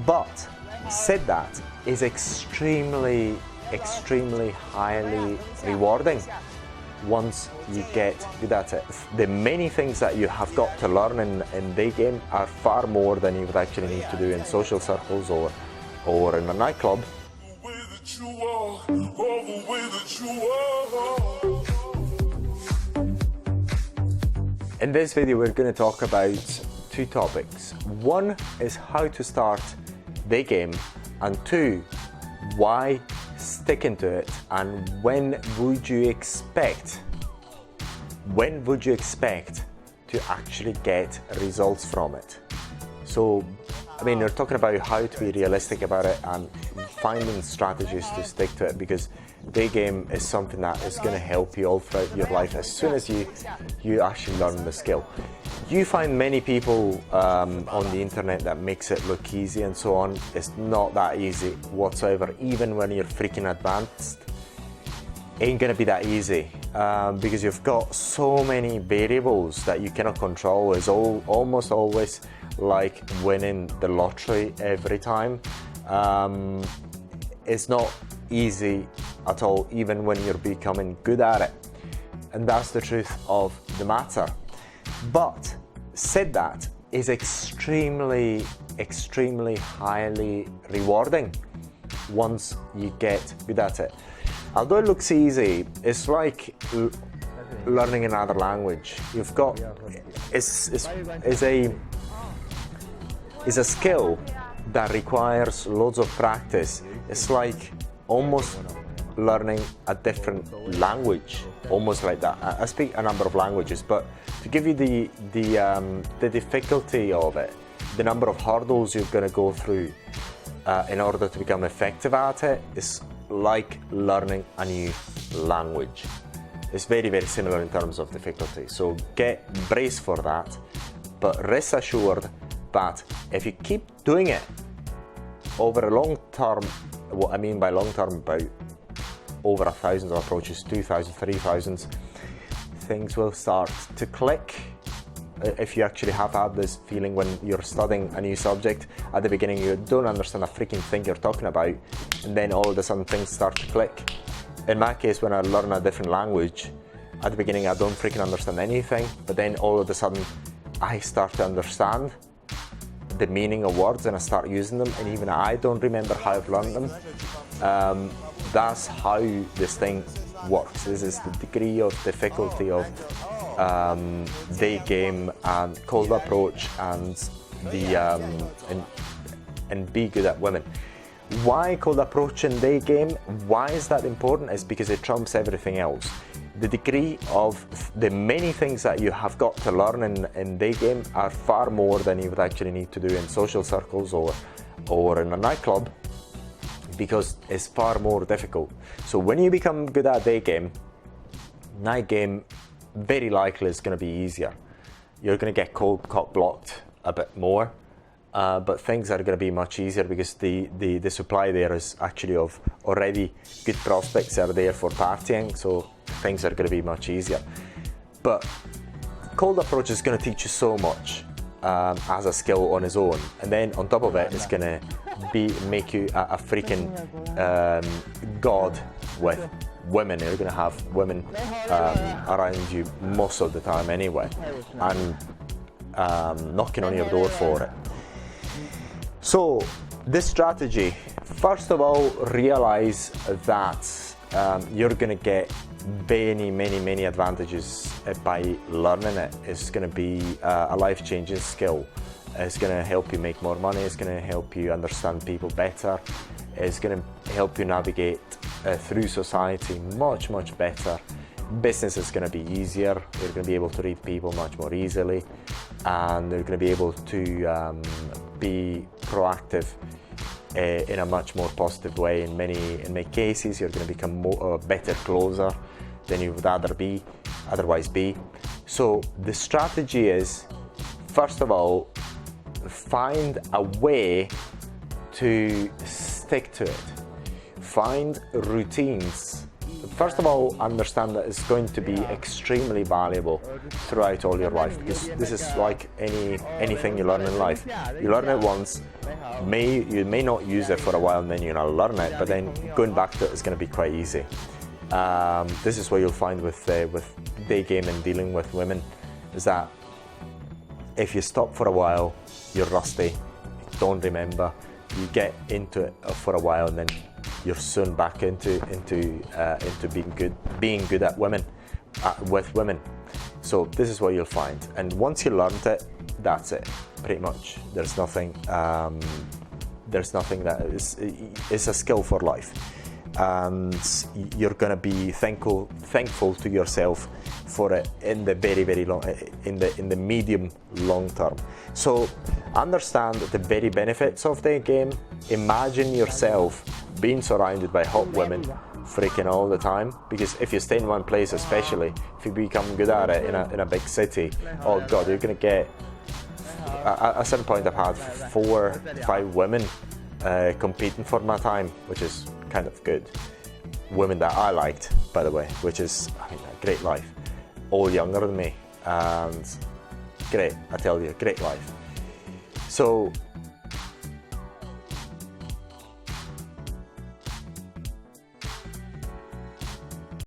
But said that is extremely highly rewarding once you get good at it. The many things that you have got to learn in day game are far more than you would actually need to do in social circles or in a nightclub. In this video we're going to talk about two topics. One is how to start day game, and two, why stick into it, and when would you expect to actually get results from it. So I mean, you're talking about how to be realistic about it and finding strategies to stick to it, because day game is something that is going to help you all throughout your life as soon as you actually learn the skill. You find many people on the internet that makes it look easy and so on. It's not that easy whatsoever. Even when you're freaking advanced, ain't gonna be that easy because you've got so many variables that you cannot control. It's almost always like winning the lottery every time. It's not easy at all, even when you're becoming good at it. And that's the truth of the matter. But said that is extremely highly rewarding once you get good at it. Although it looks easy, it's like learning another language. You've got it's a skill that requires loads of practice. It's like almost learning a different language, almost like that. I speak a number of languages, but to give you the difficulty of it, the number of hurdles you're going to go through in order to become effective at it, is like learning a new language. It's very similar in terms of difficulty. So get braced for that, but rest assured that if you keep doing it over a long term, what I mean by long term, about over 1,000 approaches, 2,000, 3,000, things will start to click. If you actually have had this feeling when you're studying a new subject, at the beginning you don't understand a freaking thing you're talking about, and then all of a sudden things start to click. In my case, when I learn a different language, at the beginning I don't freaking understand anything, but then all of a sudden I start to understand the meaning of words and I start using them, and even I don't remember how I've learned them. That's how this thing works. This is the degree of difficulty of day game and cold approach and the and be good at women. Why cold approach and day game? Why is that important? Is because it trumps everything else. The degree of the many things that you have got to learn in day game are far more than you would actually need to do in social circles or in a nightclub, because it's far more difficult. So when you become good at day game, night game very likely is going to be easier. You're going to get cock blocked a bit more, but things are going to be much easier because the supply there is actually of already good prospects are there for partying, so things are going to be much easier. But cold approach is going to teach you so much as a skill on its own, and then on top of it, it's going to make you a freaking god with women. You're going to have women around you most of the time anyway, and knocking on your door for it. So this strategy, first of all, realize that you're going to get many advantages by learning it. It's going to be a life-changing skill. It's going to help you make more money. It's going to help you understand people better. It's going to help you navigate through society much better. Business is going to be easier. You're going to be able to read people much more easily, and you're going to be able to be proactive in a much more positive way. In many cases, you're going to become a better closer than you would otherwise be. So the strategy is, first of all, find a way to stick to it. Find routines first of all, understand that it's going to be extremely valuable throughout all your life, because this is like anything you learn in life. You learn it once, you may not use it for a while, and then you're gonna learn it, but then going back to it is going to be quite easy. This is what you'll find with day game and dealing with women, is that if you stop for a while, you're rusty, you don't remember, you get into it for a while, and then you're soon back into being good at women, with women. So this is what you'll find, and once you learned it, that's it, pretty much. There's nothing that is a skill for life, and you're gonna be thankful to yourself for it in the very long, in the medium long term. So understand the very benefits of the game. Imagine yourself being surrounded by hot women freaking all the time, because if you stay in one place, especially if you become good at it in a big city, oh god, you're gonna get at a certain point I've had 4 or 5 women competing for my time, which is kind of good. Women that I liked, by the way, which is, I mean, a great life. All younger than me, and great, I tell you, great life. So